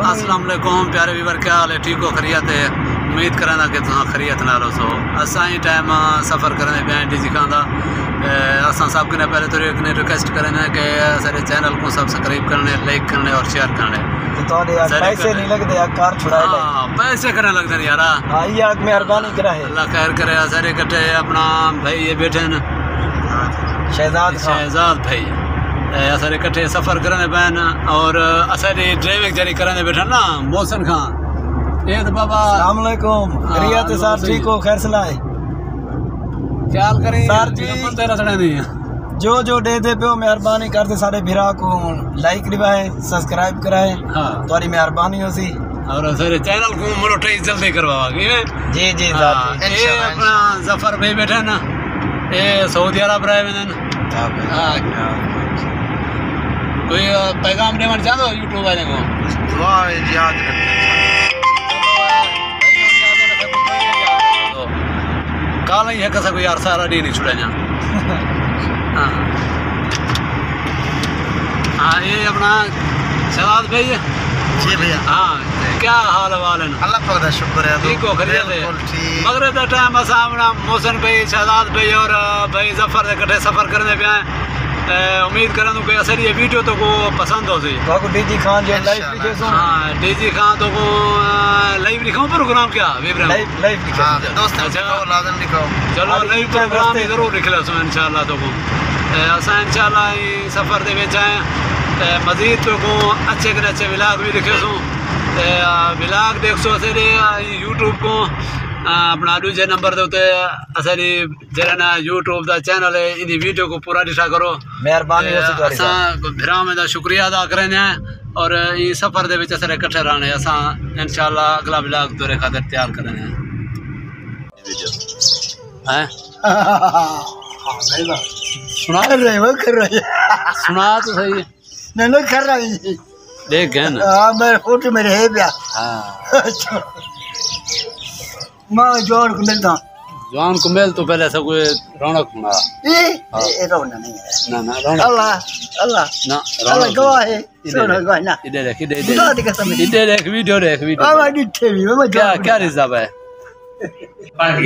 अस्सलाम वालेकुम प्यारे व्यूअर, क्या हाल है? ठीक हो? खैरियत है? उम्मीद कराना कि तुम खैरियत नाल हो। असा ही टाइम सफ़र करने पे डीजी खांदा असा सब कने पहले तो एक रिक्वेस्ट करना कि सारे चैनल को सब्सक्राइब करने, लाइक करने और शेयर करने। तो पैसे नहीं लगते यार, कार छुड़ाए पैसे करने लगते हैं यार। हाँ यार मेहरबानी करा है, अल्लाह खैर करे। सारे इकट्ठे अपना भाई ये बैठे न शहजाद भाई असारे इकट्ठे सफ़र करने पैन और असारी ड्राइविंग जारी करने बैठे ना मोहसिन खान। ये तो बाबा अस्सलाम वालेकुम, खैरियत है सर? ठीक हो? खैर सलाह ख्याल करें सर जी। तेरा चढ़ा नहीं है जो दे दे पे मेहरबानी करते सारे भिरा को लाइक करवाए, सब्सक्राइब कराए। हाँ तुम्हारी मेहरबानी हो सी और सारे चैनल को मोनेटाइज जल्दी करवाओगे। जी जी सर। ये अपना जफर भाई बैठे ना, ये सऊदी अरब रहे में कोई पैगाम देना चाहते हो यूट्यूब वाले को? दुआ याद काल ही है कैसा कोई यार सारा डी नहीं छुड़ा जा। हाँ ये अपना शहजाद भाई है जी भैया। हाँ क्या हाल वाल है? अल्लाह पाक दा शुक्र है। ठीक हो? खैरियत है? मगरिब का टाइम असा अपना मोहसिन भाई, शहजाद भाई और भाई जफर से इकट्ठे सफ़र करने पे आए। उम्मीद करा कि असर ये वीडियो तो को पसंद हो सी। डीजी खान जो लाइव लिखे सो। हाँ डीजी खान तो को लाइव लिखाऊं प्रोग्राम क्या लाइव लिखे दोस्त लाजम लिखो। चलो लाइव प्रोग्राम भी जरूर लिख लो इंशाल्लाह। तो को असा इंशाल्लाह सफ़र दे विच आए मजीद तो को अच्छे के अच्छे व्लॉग भी लिखे सो। व्लॉग देख सो असरे यूट्यूब को अपना दूसरे नंबर के उत्ते असरी जरा ना यूट्यूब का चैनल है, इन वीडियो को पूरा दिखा करो। मेहरबानी असा भिरा में शुक्रिया अदा करें और ये सफ़र दे विच असर इकट्ठे रहने असा इंशाल्लाह अगला व्लॉग तोरे खातिर तैयार करें हैं। सुना सुना तो सही नहीं कर रही देख गए ना। हाँ मेरे फोटो मेरे है प्या। हाँ मैं जवान को मिलता जवान को मिल तो पहले सब कोई रौनक होना। ये रौनक नहीं है ना रौनक अल्लाह अल्लाह ना अल्लाह गवाह है। सुनो गवाह ना इधर देख वीडियो क्या क्या रिजर्व है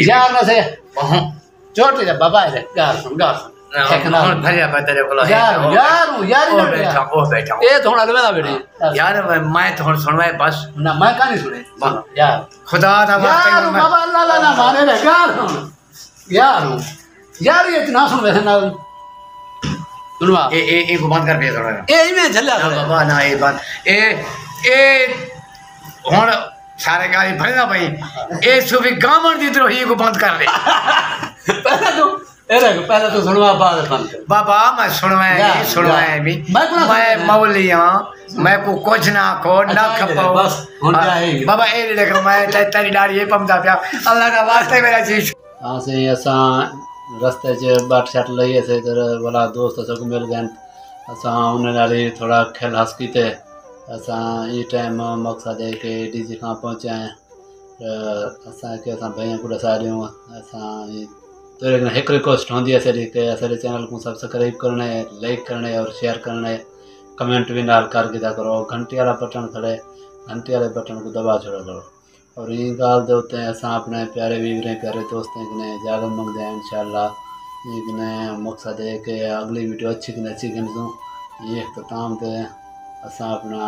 यार ना से छोटे जा बाबा है गार सुन भरिया तेरे को यार ए थोड़ा लेवा बेटी यार मैं तो सुनवाए बस ना मैं कहानी सुने यार खुदा दा यार बाबा अल्लाह ना माने रे यार ये इतना सुन वैसे ना सुनवा ए को बंद कर दे थोड़ा ए में झल्ला बाबा ना ए बात ए हुन सारे गाली भरना भाई ए सुबह गामन दी द्रोही को बंद कर ले। पहले तो सुनवा बाद बंद कर बाबा। मैं सुनवाए भी मैं मौली हां, मैं को कुछ ना को ना खपाओ बस बाबा ए देख मैं तेरी दाढ़ी ये पमदा पिया अल्लाह का वास्ते मेरा चीज। हां से असा रास्ते च बाट शट लई से इधर वाला दोस्त सब मिल गए असा उन्हें नाली थोड़ा खेल हंस कीते असा ये टाइम मकसद है कि डीजी खां पहुंचे हैं असा के असा भैया को सारियों असा तो एक रिक्वेस्ट होंदी है सरी के असरे चैनल को सब्सक्राइब करना है, लाइक करना है और शेयर करना है, कमेंट भी नाल कर दिया करो। घंटी वाला बटन खड़े घंटी वाले बटन को दबा छोड़ा करो। और ये गाल दे होते हैं असा अपने प्यारे व्यूअर प्यारे दोस्तों ने इजाज़त मंगते हैं इंशाल्लाह। ये मकसद है कि अगली वीडियो अच्छी दूँ ये अख्ताम थे असा अपना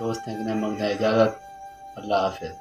दोस्तों ने मंगते हैं इजाज़त। अल्लाह हाफिज़।